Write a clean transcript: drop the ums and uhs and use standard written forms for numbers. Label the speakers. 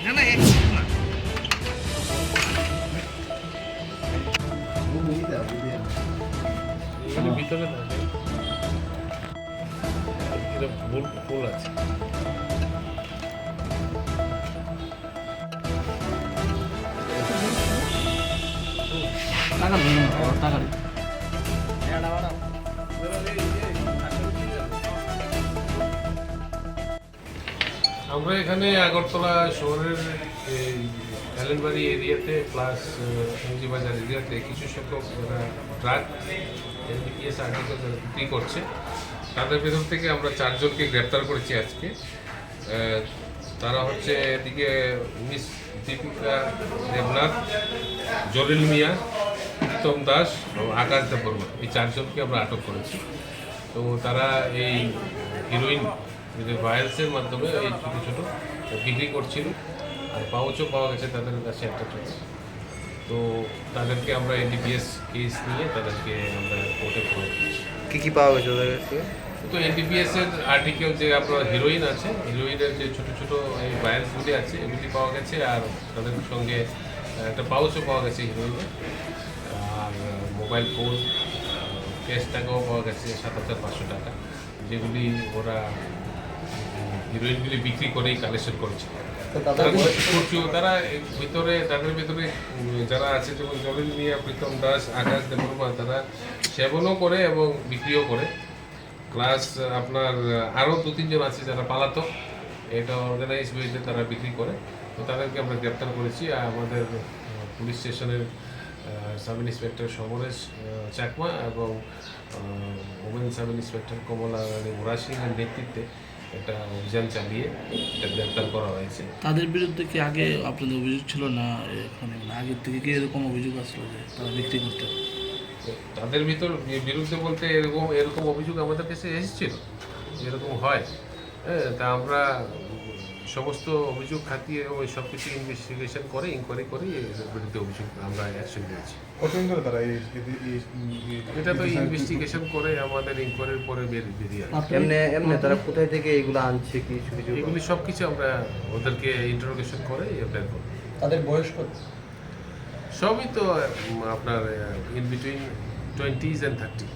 Speaker 1: না না এক না
Speaker 2: এখানে ভিতরে না এটা ফুল আছে
Speaker 1: টাকা দিন টাকা দিন
Speaker 2: আমরা এখানে আগরতলা শহরের এই অ্যালেনবাড়ি এরিয়াতে প্লাস সঞ্জি বাজার এরিয়াতে কিছু সংখ্যক ড্রাগ এনডিপিএস আর্টিকেল বিক্রি করছে তাদের ভেতর থেকে আমরা 4 জনকে গ্রেপ্তার করেছি আজকে তারা হচ্ছে এদিকে মিস দীপিকা দেবনাথ, জলিল মিয়া, প্রীতম দাস এবং আকাশ দেববর্মা এই 4 জনকে আমরা আটক করেছি। তো তারা এই হিরোইন ভায়ালসের মাধ্যমে এই ছোটো ছোটো বিক্রি করছিল আর পাউচও পাওয়া গেছে তাদের কাছে একটা ছোটো। তো তাদেরকে আমরা এনডিপিএস কেস নিয়ে তাদেরকে আমরা কোর্টে প্রয়োগ করছি।
Speaker 3: কী পাওয়া গেছে ওদের কাছে?
Speaker 2: তো এনডিপিএস এর আর্টিকেল যে আপনার হিরোইন আছে, হিরোইনের যে ছোটো ছোটো এই ভায়ালসগুলি আছে এগুলি পাওয়া গেছে আর তাদের সঙ্গে একটা পাউচও পাওয়া গেছে হিরোইনের আর মোবাইল ফোন ক্যাশ টাকাও পাওয়া গেছে ৭,৫০০ টাকা যেগুলি ওরা হিরোইনগুলি বিক্রি করেই কালেকশন করেছে। তারা ভিতরে তাদের ভিতরে যারা আছে যেমন জলিল মিয়া, প্রীতম দাস, আকাশ দেববর্মা তারা সেবনও করে এবং বিক্রিও করে প্লাস আপনার আরও 2-3 জন আছে যারা পালাতক এটা অর্গানাইজ ওয়েতে তারা বিক্রি করে। তো তাদেরকে আমরা গ্রেপ্তার করেছি আর আমাদের পুলিশ স্টেশনের সাব ইন্সপেক্টর সমরেশ চাকমা এবং ওমেন সাব ইন্সপেক্টর কমলা রানী মুরাসিংহের নেতৃত্বে একটা অভিযান চালিয়ে এটা গ্রেপ্তার করা হয়েছে।
Speaker 1: তাদের বিরুদ্ধে কি আগে আপনাদের অভিযোগ ছিল না এখানে আগের থেকে কি এরকম অভিযোগ আসলো যে তারা বিক্রি করতে?
Speaker 2: তাদের বিরুদ্ধে বলতে এরকম অভিযোগ আমাদের কাছে এসেছিল এরকম হয় হ্যাঁ। তা আমরা সমস্ত অভিযোগ খাতিয়ে ওই সব কিছু ইনভেস্টিগেশন করে ইনকোয়ারি করে এর বিরুদ্ধে অভিযোগ আমরা অ্যাকশন নিয়েছি।
Speaker 4: কতদিন ধরে তারা
Speaker 2: এটা তো ইনভেস্টিগেশন করে আমাদের ইনকোয়ারির পরে বেরিয়ে আসে।
Speaker 3: এমনি তারা কোথায় থেকে এগুলো আনছে কি
Speaker 2: এগুলি সব কিছু আমরা ওদেরকে ইন্টারোগেশন করে বের করি।
Speaker 4: তাদের বয়স কত?
Speaker 2: সবই তো আপনার ইন বিটুইন 20s and 30